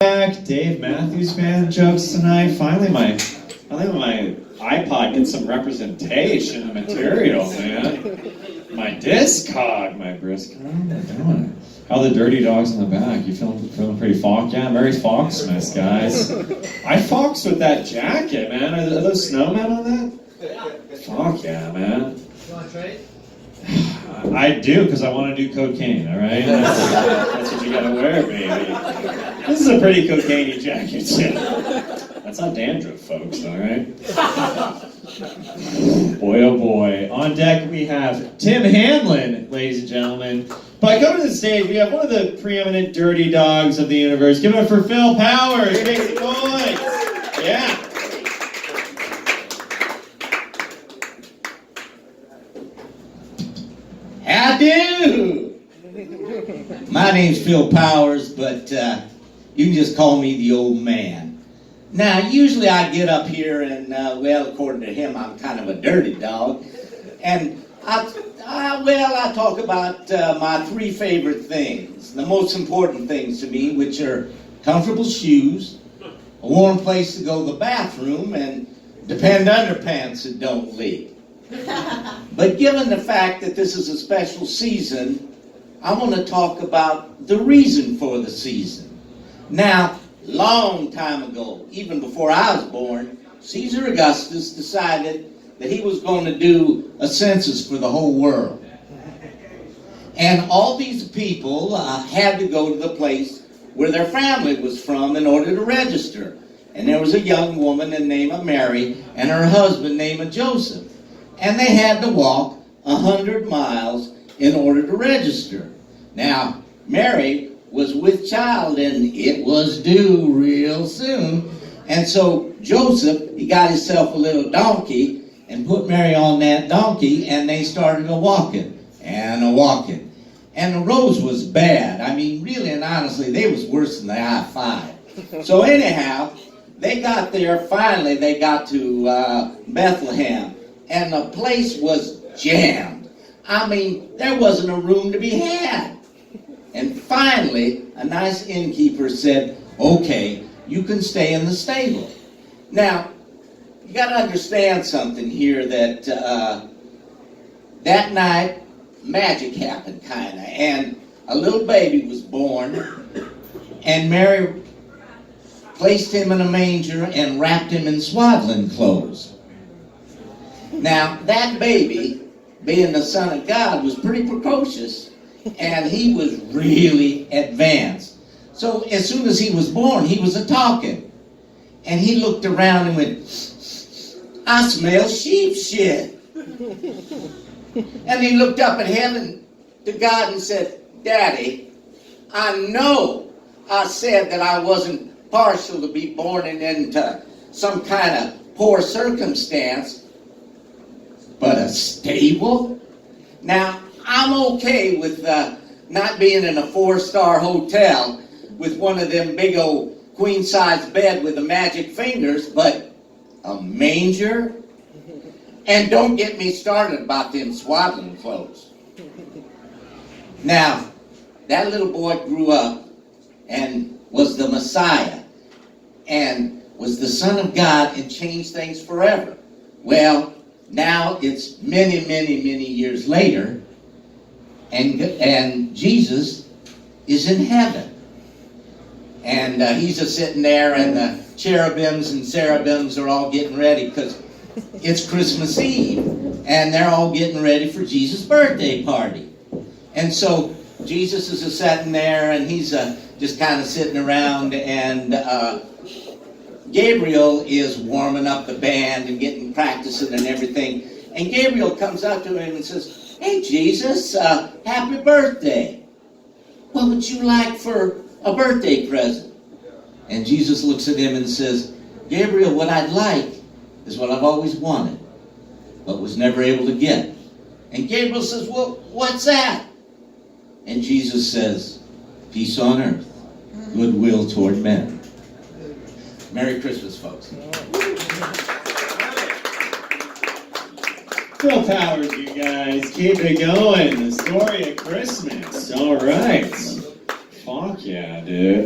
back. Dave Matthews Band jokes tonight. Finally my iPod gets some representation of material, man. My Discog, my Briscoe. How am I doing? How are the dirty dogs in the back? You feeling pretty Fox? Yeah, Merry Foxmas, guys. I foxed with that jacket, man. Are those snowmen on that? Fuck yeah, man. You want to trade? I do, because I want to do cocaine, all right? That's what you gotta wear, baby. This is a pretty cocaine-y jacket, too. That's not dandruff, folks, all right? Boy, oh boy. On deck, we have Tim Hamlin, ladies and gentlemen. By coming to the stage, we have one of the preeminent dirty dogs of the universe. Give it up for Phil Powers. Make some noise. Yeah. How do? My name's Phil Powers, but you can just call me the old man. Now, usually I get up here and, well, according to him, I'm kind of a dirty dog. And I talk about my three favorite things, the most important things to me, which are comfortable shoes, a warm place to go to the bathroom, and depend underpants that don't leak. But given the fact that this is a special season, I want to talk about the reason for the season. Now, long time ago, even before I was born, Caesar Augustus decided that he was going to do a census for the whole world. And all these people had to go to the place where their family was from in order to register. And there was a young woman named Mary and her husband named Joseph. And they had to walk 100 miles in order to register. Now, Mary was with child and it was due real soon. And so Joseph, he got himself a little donkey and put Mary on that donkey, and they started a-walking and a-walking. And the roads was bad. I mean, really and honestly, they was worse than the I-5. So anyhow, they got there, finally they got to Bethlehem, and the place was jammed. I mean, there wasn't a room to be had. And finally, a nice innkeeper said, okay, you can stay in the stable. Now, you got to understand something here, that that night, magic happened, kind of, and a little baby was born, and Mary placed him in a manger and wrapped him in swaddling clothes. Now, that baby, being the Son of God, was pretty precocious, and he was really advanced. So as soon as he was born, he was a-talking. And he looked around and went, I smell sheep shit. And he looked up at heaven to God and said, Daddy, I know I said that I wasn't partial to be born into some kind of poor circumstance, but a stable? Now, I'm okay with not being in a 4-star hotel with one of them big old queen-size bed with the magic fingers, but a manger? And don't get me started about them swaddling clothes. Now, that little boy grew up and was the Messiah and was the Son of God and changed things forever. Well, now it's many, many, many years later, and Jesus is in heaven. And he's just sitting there, and the cherubims and cherubims are all getting ready because it's Christmas Eve, and they're all getting ready for Jesus' birthday party. And so Jesus is just sitting there, and he's just kind of sitting around, and Gabriel is warming up the band and getting practicing and everything. And Gabriel comes up to him and says, hey, Jesus, happy birthday. What would you like for a birthday present? And Jesus looks at him and says, Gabriel, what I'd like is what I've always wanted, but was never able to get. And Gabriel says, well, what's that? And Jesus says, peace on earth, goodwill toward men. Merry Christmas, folks. Phil Powers, you guys. Keep it going. The story of Christmas. All right. Fuck yeah, dude.